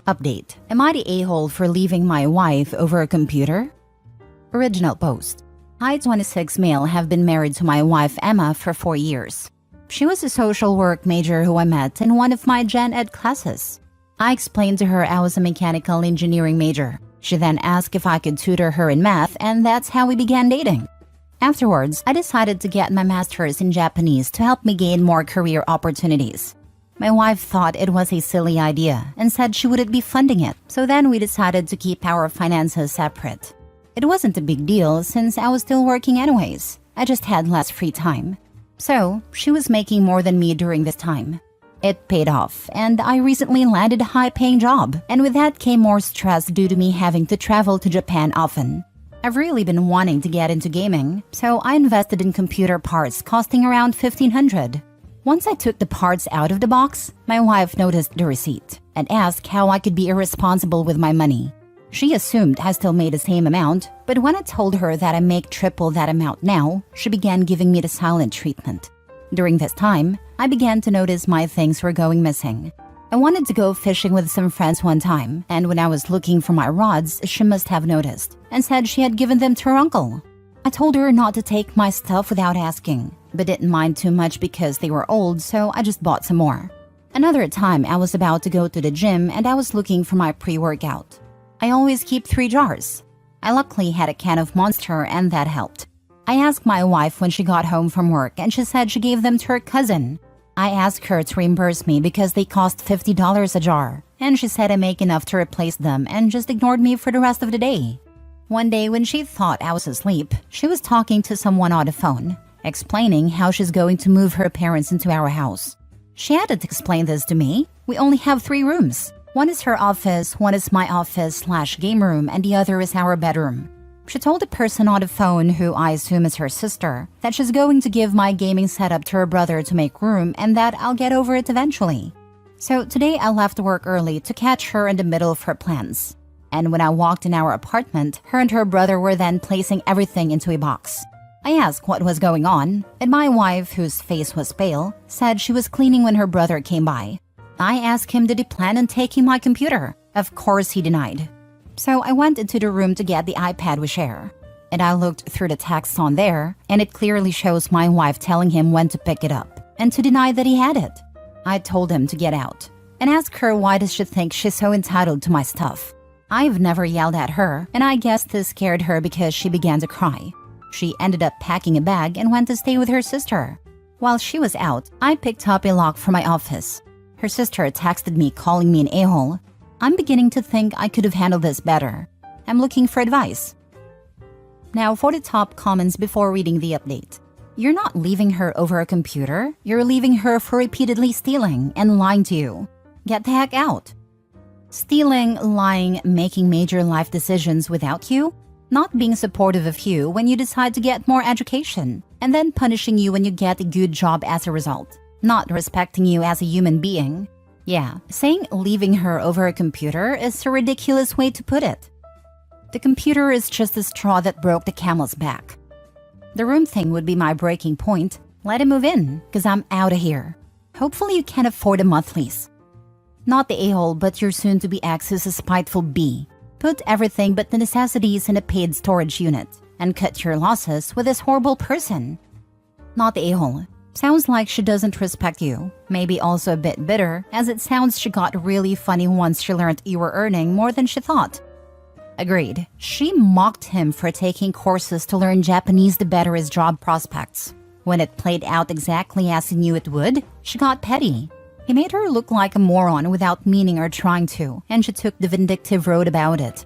Update. Am I the a-hole for leaving my wife over a computer? Original post. I, 26 male, have been married to my wife Emma for 4 years. She was a social work major who I met in one of my gen ed classes. I explained to her I was a mechanical engineering major. She then asked if I could tutor her in math, and that's how we began dating. Afterwards, I decided to get my master's in Japanese to help me gain more career opportunities. My wife thought it was a silly idea and said she wouldn't be funding it, so then we decided to keep our finances separate. It wasn't a big deal since I was still working anyways. I just had less free time. So, she was making more than me during this time. It paid off, and I recently landed a high-paying job, and with that came more stress due to me having to travel to Japan often. I've really been wanting to get into gaming, so I invested in computer parts costing around $1,500. Once I took the parts out of the box, my wife noticed the receipt and asked how I could be irresponsible with my money. She assumed I still made the same amount, but when I told her that I make triple that amount now, she began giving me the silent treatment. During this time, I began to notice my things were going missing. I wanted to go fishing with some friends one time, and when I was looking for my rods, she must have noticed and said she had given them to her uncle. I told her not to take my stuff without asking, but didn't mind too much because they were old, so I just bought some more. Another time, I was about to go to the gym and I was looking for my pre-workout. I always keep 3 jars. I luckily had a can of Monster and that helped. I asked my wife when she got home from work and she said she gave them to her cousin. I asked her to reimburse me because they cost $50 a jar, and she said I make enough to replace them and just ignored me for the rest of the day. One day when she thought I was asleep, she was talking to someone on the phone, explaining how she's going to move her parents into our house. She had to explain this to me. We only have 3 rooms. One is her office, one is my office/game room, and the other is our bedroom. She told the person on the phone, who I assume is her sister, that she's going to give my gaming setup to her brother to make room and that I'll get over it eventually. So today I left work early to catch her in the middle of her plans. And when I walked in our apartment, her and her brother were then placing everything into a box. I asked what was going on, and my wife, whose face was pale, said she was cleaning when her brother came by. I asked him did he plan on taking my computer. Of course he denied. So I went into the room to get the iPad we share. And I looked through the texts on there, and it clearly shows my wife telling him when to pick it up, and to deny that he had it. I told him to get out, and asked her why does she think she's so entitled to my stuff. I've never yelled at her, and I guess this scared her because she began to cry. She ended up packing a bag and went to stay with her sister. While she was out, I picked up a lock from my office. Her sister texted me calling me an a-hole. I'm beginning to think I could have handled this better. I'm looking for advice. Now for the top comments before reading the update. You're not leaving her over a computer. You're leaving her for repeatedly stealing and lying to you. Get the heck out. Stealing, lying, making major life decisions without you, not being supportive of you when you decide to get more education, and then punishing you when you get a good job as a result, not respecting you as a human being. Yeah, saying leaving her over a computer is a ridiculous way to put it. The computer is just the straw that broke the camel's back. The room thing would be my breaking point. Let him move in, cause I'm out of here. Hopefully you can afford the monthlies. Not the a-hole, but your soon-to-be ex is a spiteful bee. Put everything but the necessities in a paid storage unit and cut your losses with this horrible person. Not the a-hole. Sounds like she doesn't respect you. Maybe also a bit bitter, as it sounds she got really funny once she learned you were earning more than she thought. Agreed. She mocked him for taking courses to learn Japanese to better his job prospects. When it played out exactly as he knew it would, she got petty. He made her look like a moron without meaning or trying to, and she took the vindictive road about it.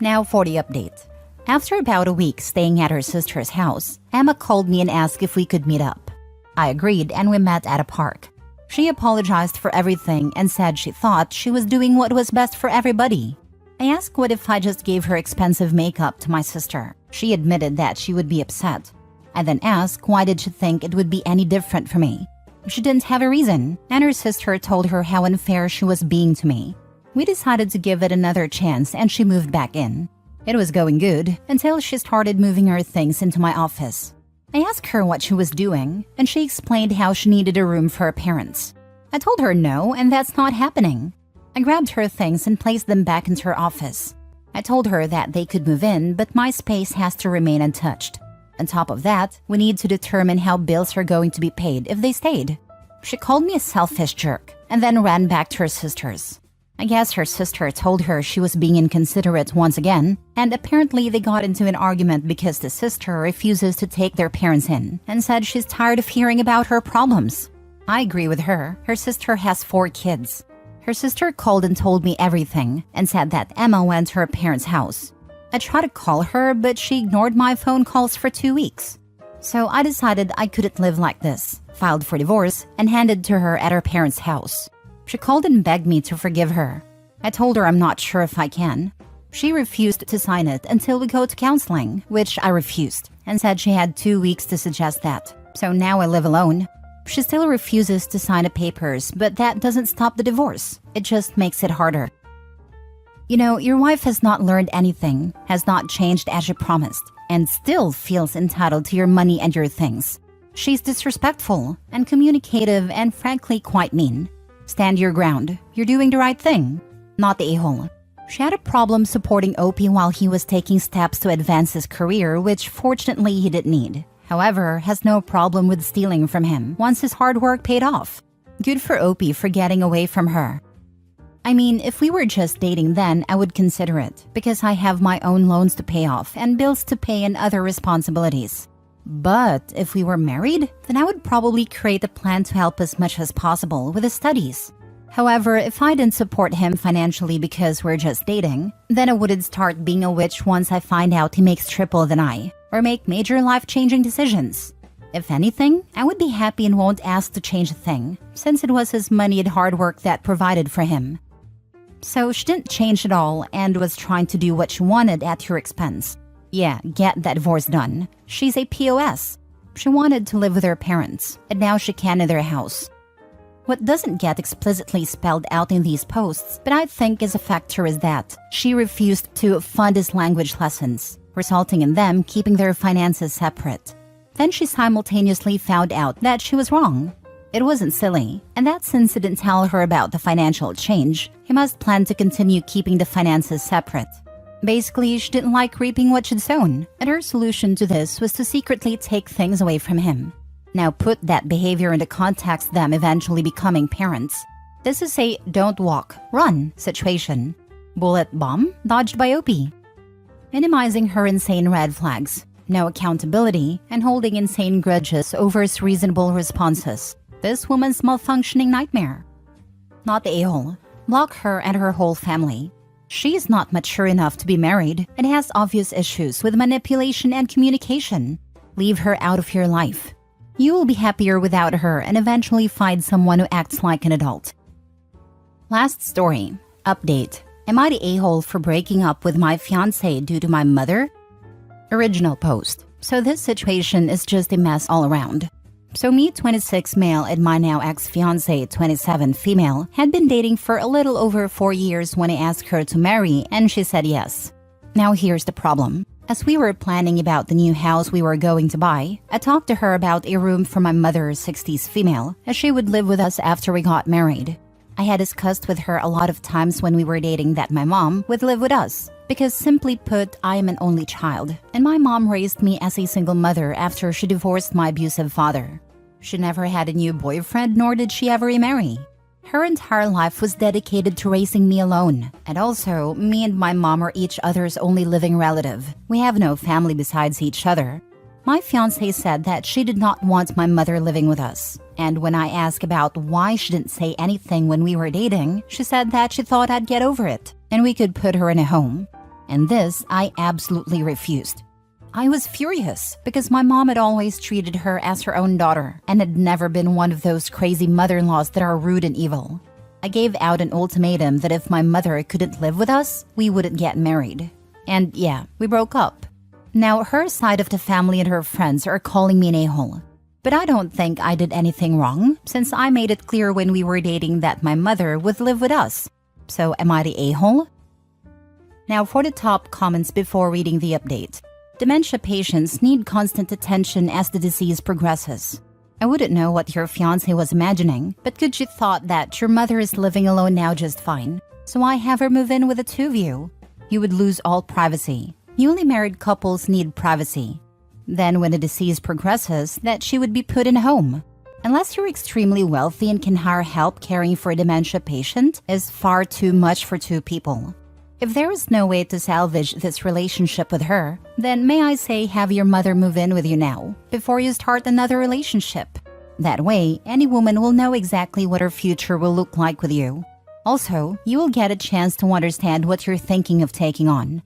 Now for the update. After about a week staying at her sister's house, Emma called me and asked if we could meet up. I agreed and we met at a park. She apologized for everything and said she thought she was doing what was best for everybody. I asked what if I just gave her expensive makeup to my sister. She admitted that she would be upset. I then asked why did she think it would be any different for me. She didn't have a reason, and her sister told her how unfair she was being to me. We decided to give it another chance and she moved back in. It was going good until she started moving her things into my office. I asked her what she was doing, and she explained how she needed a room for her parents. I told her no, and that's not happening. I grabbed her things and placed them back into her office. I told her that they could move in, but my space has to remain untouched. On top of that, we need to determine how bills are going to be paid if they stayed. She called me a selfish jerk and then ran back to her sister's. I guess her sister told her she was being inconsiderate once again, and apparently they got into an argument because the sister refuses to take their parents in and said she's tired of hearing about her problems. I agree with her. Her sister has 4 kids. Her sister called and told me everything and said that Emma went to her parents' house. I tried to call her, but she ignored my phone calls for 2 weeks. So I decided I couldn't live like this, filed for divorce, and handed to her at her parents' house. She called and begged me to forgive her. I told her I'm not sure if I can. She refused to sign it until we go to counseling, which I refused, and said she had 2 weeks to suggest that. So now I live alone. She still refuses to sign the papers, but that doesn't stop the divorce. It just makes it harder. You know, your wife has not learned anything, has not changed as she promised, and still feels entitled to your money and your things. She's disrespectful and communicative and frankly quite mean. Stand your ground. You're doing the right thing, not the a-hole. She had a problem supporting Opie while he was taking steps to advance his career, which fortunately he didn't need. However, has no problem with stealing from him once his hard work paid off. Good for Opie for getting away from her. I mean, if we were just dating then, I would consider it, because I have my own loans to pay off and bills to pay and other responsibilities. But if we were married, then I would probably create a plan to help as much as possible with his studies. However, if I didn't support him financially because we're just dating, then I wouldn't start being a witch once I find out he makes triple than I, or make major life-changing decisions. If anything, I would be happy and won't ask to change a thing, since it was his money and hard work that provided for him. So she didn't change at all and was trying to do what she wanted at your expense. Yeah, get that divorce done. She's a POS. She wanted to live with her parents, and now she can in their house. What doesn't get explicitly spelled out in these posts, but I think is a factor, is that she refused to fund his language lessons, resulting in them keeping their finances separate. Then she simultaneously found out that she was wrong. It wasn't silly, and that since he didn't tell her about the financial change, he must plan to continue keeping the finances separate. Basically, she didn't like reaping what she'd sown, and her solution to this was to secretly take things away from him. Now put that behavior into context them eventually becoming parents. This is a don't walk, run situation. Bullet bomb dodged by Opie. Minimizing her insane red flags, no accountability, and holding insane grudges over his reasonable responses. This woman's malfunctioning nightmare. Not the a-hole. Block her and her whole family. She's not mature enough to be married and has obvious issues with manipulation and communication. Leave her out of your life. You will be happier without her and eventually find someone who acts like an adult. Last story. Update. Am I the a-hole for breaking up with my fiancé due to my mother? Original post. So this situation is just a mess all around. So me, 26 male, and my now ex-fiancé, 27 female, had been dating for a little over 4 years when I asked her to marry, and she said yes. Now here's the problem. As we were planning about the new house we were going to buy, I talked to her about a room for my mother, 60s female, as she would live with us after we got married. I had discussed with her a lot of times when we were dating that my mom would live with us, because simply put, I am an only child, and my mom raised me as a single mother after she divorced my abusive father. She never had a new boyfriend, nor did she ever remarry. Her entire life was dedicated to raising me alone, and also, me and my mom are each other's only living relative. We have no family besides each other. My fiancé said that she did not want my mother living with us, and when I asked about why she didn't say anything when we were dating, she said that she thought I'd get over it, and we could put her in a home. And this, I absolutely refused. I was furious because my mom had always treated her as her own daughter and had never been one of those crazy mother-in-laws that are rude and evil. I gave out an ultimatum that if my mother couldn't live with us, we wouldn't get married. And yeah, we broke up. Now her side of the family and her friends are calling me an a-hole. But I don't think I did anything wrong, since I made it clear when we were dating that my mother would live with us. So am I the a-hole? Now for the top comments before reading the update. Dementia patients need constant attention as the disease progresses. I wouldn't know what your fiancé was imagining, but could you thought that your mother is living alone now just fine? so I have her move in with the two of you. You would lose all privacy. Newly married couples need privacy. Then when the disease progresses, that she would be put in a home. Unless you're extremely wealthy and can hire help caring for a dementia patient is far too much for two people. If there is no way to salvage this relationship with her, then may I say have your mother move in with you now, before you start another relationship. That way, any woman will know exactly what her future will look like with you. Also, you will get a chance to understand what you're thinking of taking on.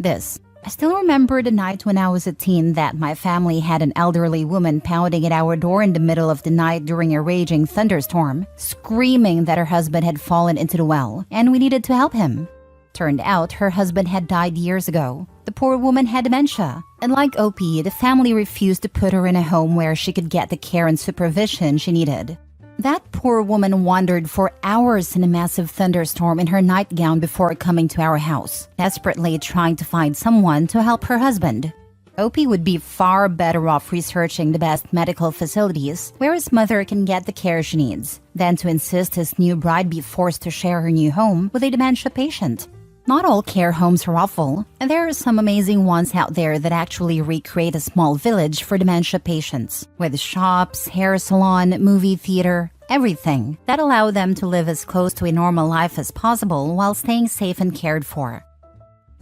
I still remember the night when I was a teen that my family had an elderly woman pounding at our door in the middle of the night during a raging thunderstorm, screaming that her husband had fallen into the well and we needed to help him. Turned out her husband had died years ago. The poor woman had dementia, and like OP, the family refused to put her in a home where she could get the care and supervision she needed. That poor woman wandered for hours in a massive thunderstorm in her nightgown before coming to our house, desperately trying to find someone to help her husband. OP would be far better off researching the best medical facilities where his mother can get the care she needs than to insist his new bride be forced to share her new home with a dementia patient. Not all care homes are awful, and there are some amazing ones out there that actually recreate a small village for dementia patients, with shops, hair salon, movie theater, everything that allow them to live as close to a normal life as possible while staying safe and cared for.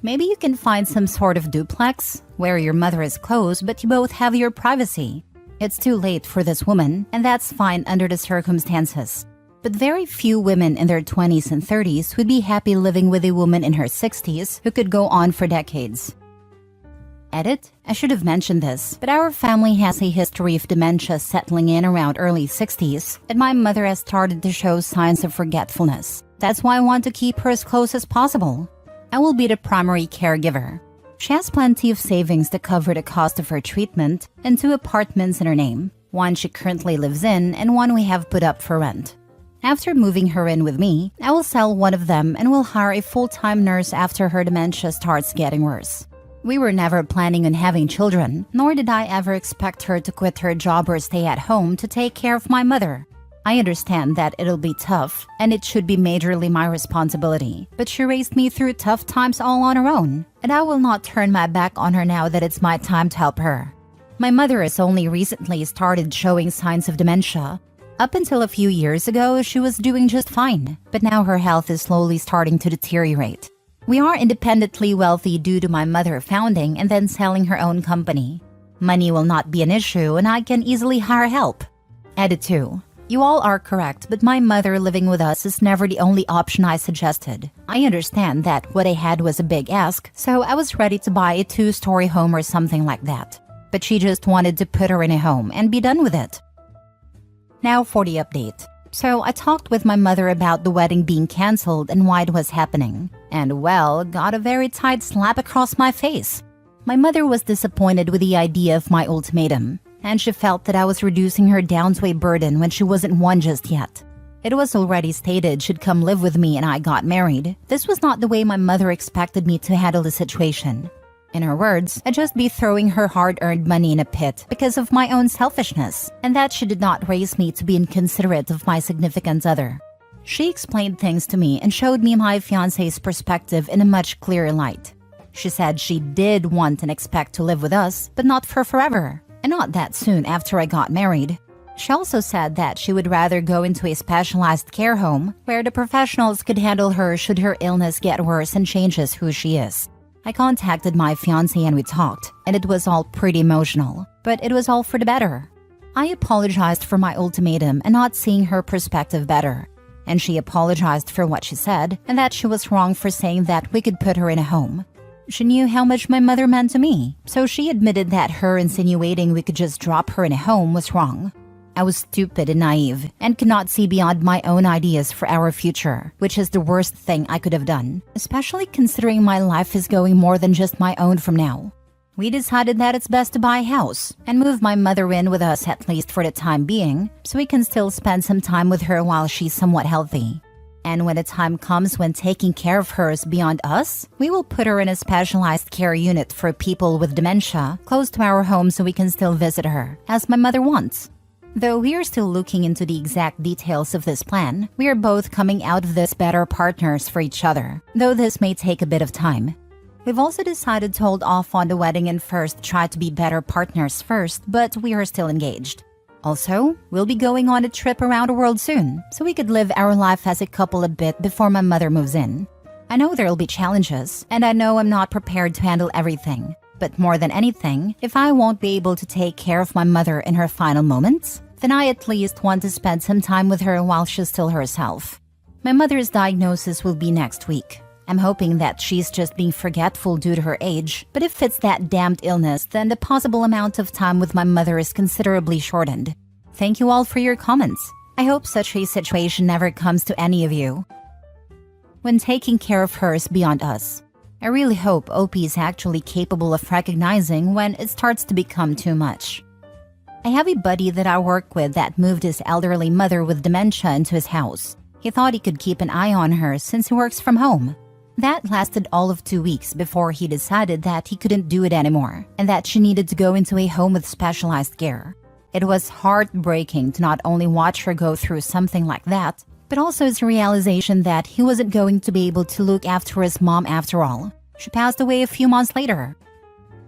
Maybe you can find some sort of duplex where your mother is close but you both have your privacy. It's too late for this woman, and that's fine under the circumstances. But very few women in their 20s and 30s would be happy living with a woman in her 60s who could go on for decades. Edit: I should have mentioned this, but our family has a history of dementia settling in around early 60s, and my mother has started to show signs of forgetfulness. That's why I want to keep her as close as possible. I will be the primary caregiver. She has plenty of savings to cover the cost of her treatment and 2 apartments in her name, one she currently lives in and one we have put up for rent. After moving her in with me, I will sell one of them and will hire a full-time nurse after her dementia starts getting worse. We were never planning on having children, nor did I ever expect her to quit her job or stay at home to take care of my mother. I understand that it'll be tough, and it should be majorly my responsibility, but she raised me through tough times all on her own, and I will not turn my back on her now that it's my time to help her. My mother has only recently started showing signs of dementia. Up until a few years ago, she was doing just fine, but now her health is slowly starting to deteriorate. We are independently wealthy due to my mother founding and then selling her own company. Money will not be an issue and I can easily hire help. Edit 2. You all are correct, but my mother living with us is never the only option I suggested. I understand that what I had was a big ask, so I was ready to buy a 2-story home or something like that. But she just wanted to put her in a home and be done with it. Now for the update. So I talked with my mother about the wedding being cancelled and why it was happening. And well, got a very tight slap across my face. My mother was disappointed with the idea of my ultimatum, and she felt that I was reducing her down to a burden when she wasn't one just yet. It was already stated she'd come live with me and I got married. This was not the way my mother expected me to handle the situation. In her words, I'd just be throwing her hard-earned money in a pit because of my own selfishness, and that she did not raise me to be inconsiderate of my significant other. She explained things to me and showed me my fiancé's perspective in a much clearer light. She said she did want and expect to live with us, but not for forever, and not that soon after I got married. She also said that she would rather go into a specialized care home where the professionals could handle her should her illness get worse and changes who she is. I contacted my fiancé and we talked, and it was all pretty emotional, but it was all for the better. I apologized for my ultimatum and not seeing her perspective better, and she apologized for what she said and that she was wrong for saying that we could put her in a home. She knew how much my mother meant to me, so she admitted that her insinuating we could just drop her in a home was wrong. I was stupid and naive and could not see beyond my own ideas for our future, which is the worst thing I could have done, especially considering my life is going more than just my own from now. We decided that it's best to buy a house and move my mother in with us at least for the time being, so we can still spend some time with her while she's somewhat healthy. And when the time comes when taking care of her is beyond us, we will put her in a specialized care unit for people with dementia close to our home so we can still visit her, as my mother wants. Though we are still looking into the exact details of this plan, we are both coming out of this better partners for each other, though this may take a bit of time. We've also decided to hold off on the wedding and first try to be better partners first, but we are still engaged. Also, we'll be going on a trip around the world soon, so we could live our life as a couple a bit before my mother moves in. I know there'll be challenges, and I know I'm not prepared to handle everything. But more than anything, if I won't be able to take care of my mother in her final moments, then I at least want to spend some time with her while she's still herself. My mother's diagnosis will be next week. I'm hoping that she's just being forgetful due to her age, but if it's that damned illness, then the possible amount of time with my mother is considerably shortened. Thank you all for your comments. I hope such a situation never comes to any of you. When taking care of her is beyond us, I really hope OP is actually capable of recognizing when it starts to become too much. I have a buddy that I work with that moved his elderly mother with dementia into his house. He thought he could keep an eye on her since he works from home. That lasted all of 2 weeks before he decided that he couldn't do it anymore and that she needed to go into a home with specialized care. It was heartbreaking to not only watch her go through something like that, but also his realization that he wasn't going to be able to look after his mom after all. She passed away a few months later.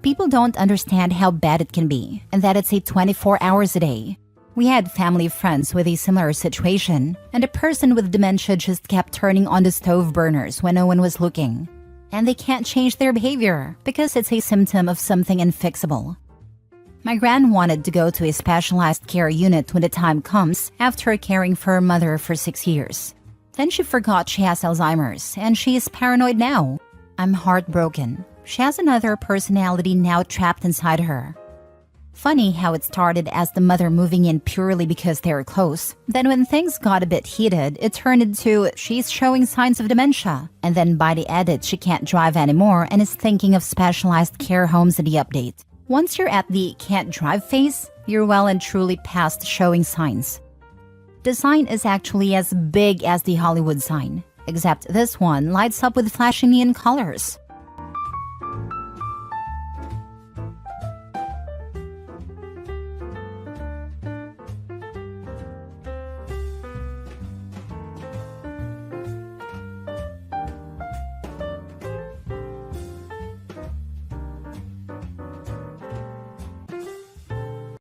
People don't understand how bad it can be, and that it's a 24 hours a day. We had family friends with a similar situation, and a person with dementia just kept turning on the stove burners when no one was looking. And they can't change their behavior because it's a symptom of something unfixable. My gran wanted to go to a specialized care unit when the time comes after caring for her mother for 6 years. Then she forgot she has Alzheimer's, and she is paranoid now. I'm heartbroken. She has another personality now trapped inside her. Funny how it started as the mother moving in purely because they were close. Then when things got a bit heated, it turned into she's showing signs of dementia. And then by the edit, she can't drive anymore and is thinking of specialized care homes in the update. Once you're at the can't drive phase, you're well and truly past showing signs. The sign is actually as big as the Hollywood sign, except this one lights up with flashing neon colors.